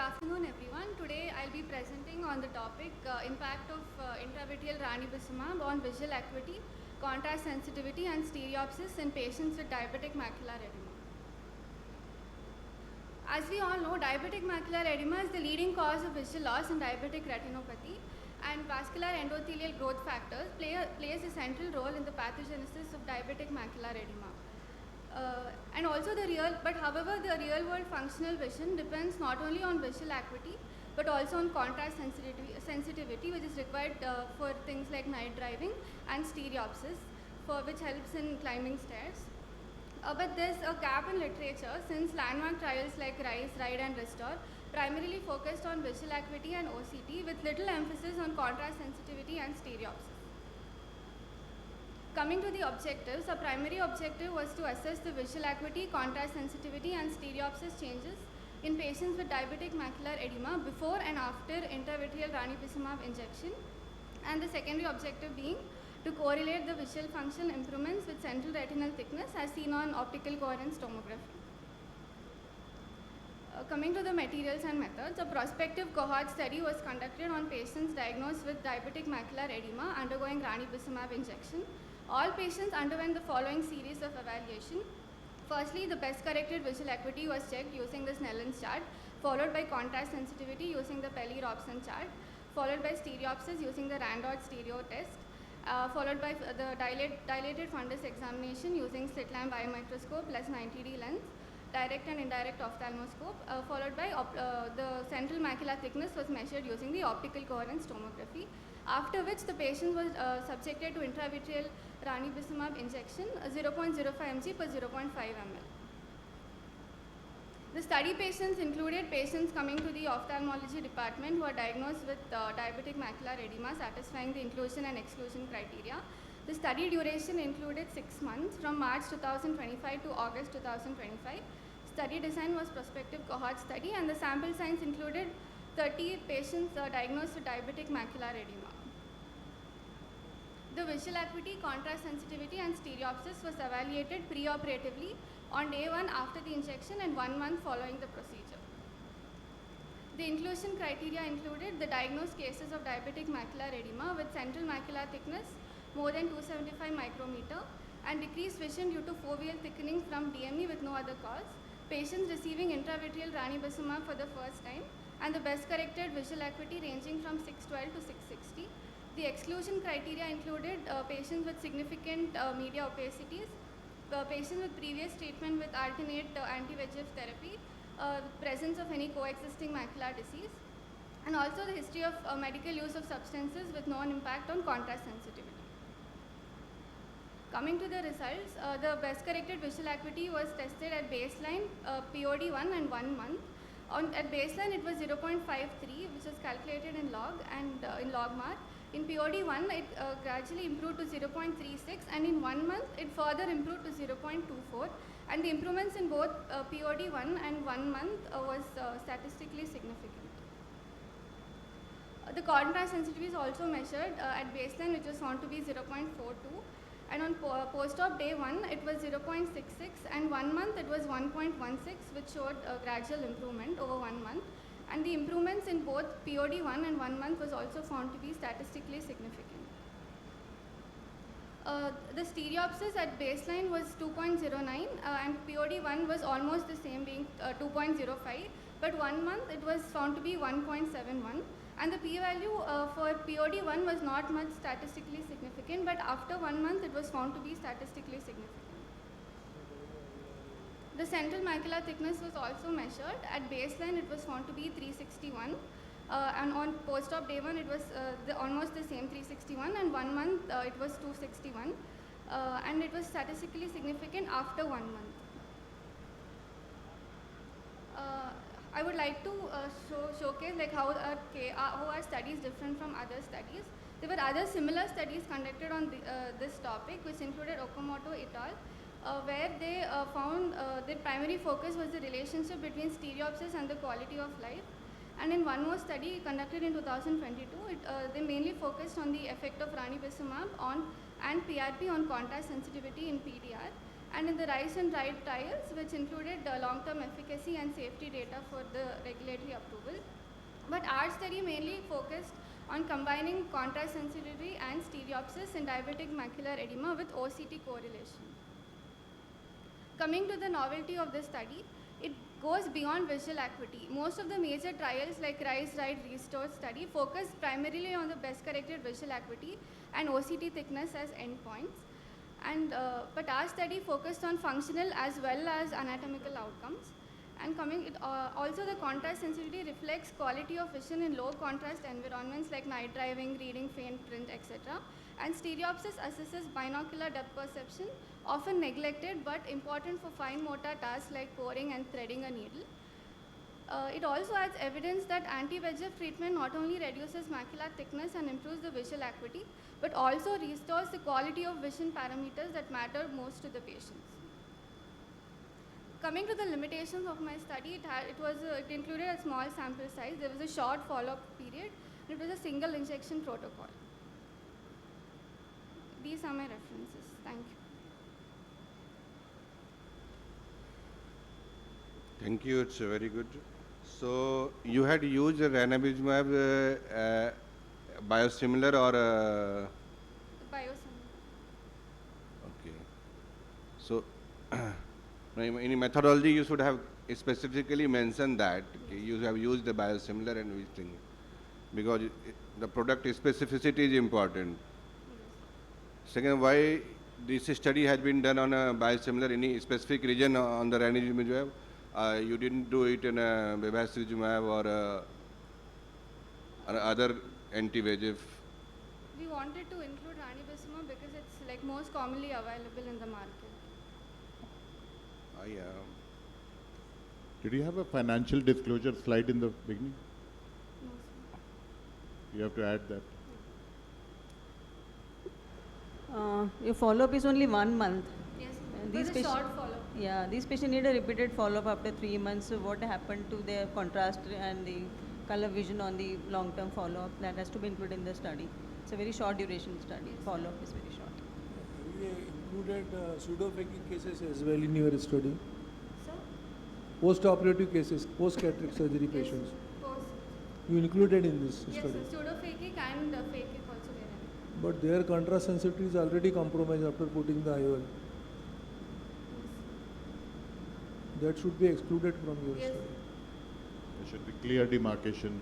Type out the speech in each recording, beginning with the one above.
afternoon, everyone. Today I'll be presenting on the topic impact of intravitreal ranibizumab on visual acuity, contrast sensitivity and stereopsis in patients with diabetic macular edema. As we all know, diabetic macular edema is the leading cause of visual loss in diabetic retinopathy, and vascular endothelial growth factors plays a central role in the pathogenesis of diabetic macular edema. And also however, the real world functional vision depends not only on visual acuity but also on contrast sensitivity, which is required for things like night driving and stereopsis, which helps in climbing stairs. But there's a gap in literature since landmark trials like RISE, RIDE and RESTORE primarily focused on visual acuity and OCT with little emphasis on contrast sensitivity and stereopsis. Coming to the objectives, our primary objective was to assess the visual acuity, contrast sensitivity and stereopsis changes in patients with diabetic macular edema before and after intravitreal ranibizumab injection, and the secondary objective being to correlate the visual function improvements with central retinal thickness as seen on optical coherence tomography. Coming to the materials and methods, a prospective cohort study was conducted on patients diagnosed with diabetic macular edema undergoing ranibizumab injection. All patients underwent the following series of evaluation. Firstly, the best corrected visual acuity was checked using the Snellen's chart, followed by contrast sensitivity using the Pelly-Robson chart, followed by stereopsis using the Randod stereo test, followed by the dilated fundus examination using slit lamp biomicroscope plus 90D lens, direct and indirect ophthalmoscope, followed by the central macular thickness was measured using the optical coherence tomography, after which the patient was subjected to intravitreal ranibizumab injection 0.05 mg per 0.5 ml. The study patients included patients coming to the ophthalmology department who are diagnosed with diabetic macular edema satisfying the inclusion and exclusion criteria. The study duration included 6 months from March 2025 to August 2025. Study design was prospective cohort study and the sample size included 30 patients diagnosed with diabetic macular edema. The visual acuity, contrast sensitivity and stereopsis was evaluated preoperatively on day 1 after the injection and 1 month following the procedure. The inclusion criteria included the diagnosed cases of diabetic macular edema with central macular thickness more than 275 micrometer and decreased vision due to foveal thickening from DME with no other cause, patients receiving intravitreal ranibizumab for the first time, and the best corrected visual acuity ranging from 612 to 660. The exclusion criteria included patients with significant media opacities, patients with previous treatment with alternate anti-VEGF therapy, presence of any coexisting macular disease, and also the history of medical use of substances with no impact on contrast sensitivity. Coming to the results, the best corrected visual acuity was tested at baseline, POD1 and 1 month. At baseline it was 0.53, which was calculated in log and in logMAR. In POD1 it gradually improved to 0.36 and in 1 month it further improved to 0.24, and the improvements in both POD1 and 1 month was statistically significant. The contrast sensitivity is also measured at baseline, which was found to be 0.42, and on post-op day 1 it was 0.66 and 1 month it was 1.16, which showed a gradual improvement over 1 month, and the improvements in both POD1 and 1 month was also found to be statistically significant. The stereopsis at baseline was 2.09 and POD1 was almost the same, being 2.05, but 1 month it was found to be 1.71, and the p-value for POD1 was not much statistically significant, but after 1 month it was found to be statistically significant. The central macular thickness was also measured. At baseline it was found to be 361 and on post-op day 1 it was almost the same, 361, and 1 month it was 261 and it was statistically significant after 1 month. I would like to showcase like how our study is different from other studies. There were other similar studies conducted on this topic, which included Okamoto et al., where they found their primary focus was the relationship between stereopsis and the quality of life. And in one more study conducted in 2022, they mainly focused on the effect of ranibizumab and PRP on contrast sensitivity in PDR. And in the RISE and RIDE trials, which included long-term efficacy and safety data for the regulatory approval. But our study mainly focused on combining contrast sensitivity and stereopsis in diabetic macular edema with OCT correlation. Coming to the novelty of the study, it goes beyond visual acuity. Most of the major trials like RISE, RIDE, RESTORE study focus primarily on the best corrected visual acuity and OCT thickness as endpoints. But our study focused on functional as well as anatomical outcomes. And also the contrast sensitivity reflects quality of vision in low contrast environments like night driving, reading faint print, etc. And stereopsis assesses binocular depth perception, often neglected but important for fine motor tasks like pouring and threading a needle. It also adds evidence that anti-VEGF treatment not only reduces macular thickness and improves the visual acuity, but also restores the quality of vision parameters that matter most to the patients. Coming to the limitations of my study, it included a small sample size, there was a short follow-up period, and it was a single injection protocol. These are my references. Thank you. Thank you, it's very good. So you had used ranibizumab biosimilar or Biosimilar. okay. So in methodology you should have specifically mentioned that you have used the biosimilar and which thing, because the product specificity is important. Second, why this study has been done on a biosimilar, any specific region on the ranibizumab? You didn't do it in bevacizumab or other anti-VEGF? We wanted to include ranibizumab because it's like most commonly available in the market. Yeah. Did you have a financial disclosure slide in the beginning? No, sir. You have to add that. Your follow-up is only 1 month. Yes, These it was a short follow-up. Yeah, these patients need a repeated follow-up after 3 months. So what happened to their contrast and the color vision on the long-term follow-up? That has to be included in the study. It's a very short duration study. Follow-up is very short. We included pseudo-phakic cases as well in your study. Sir? Post-operative cases, post-cataract surgery patients. Post. You included in this Yes, study. sir. Pseudo-phakic and phakic also were in. But their contrast sensitivity is already compromised after putting the IOL. That should be excluded from your Yes. study. There should be clear demarcation.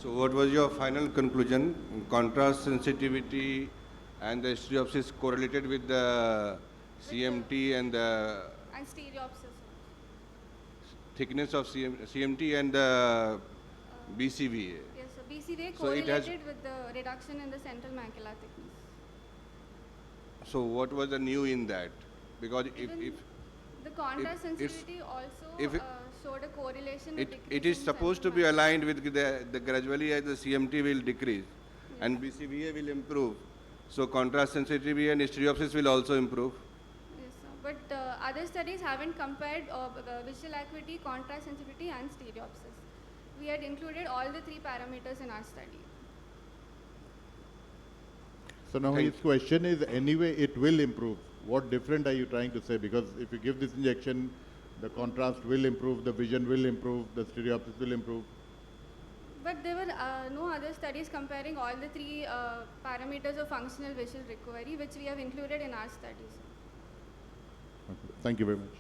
So what was your final conclusion? Contrast sensitivity and the stereopsis correlated with the CMT and the And stereopsis. thickness of CMT and the BCVA. Yes, so BCVA So it has- correlated with the reduction in the central macular thickness. So what was the new in that? Because Even the contrast it's- sensitivity also if it- showed a correlation with it decrease is in supposed to central be macular- aligned with the gradually as the CMT will decrease and BCVA will improve. So contrast sensitivity and stereopsis will also improve. Yes, sir. But other studies haven't compared the visual acuity, contrast sensitivity, and stereopsis. We had included all the 3 parameters in our study. So now Thank his question is, anyway, it will improve. What different are you trying to say? Because if you give this injection, the contrast will improve, the vision will improve, the stereopsis will improve. But there were no other studies comparing all the 3 parameters of functional visual recovery, which we have included in our studies. Okay. Thank you very much.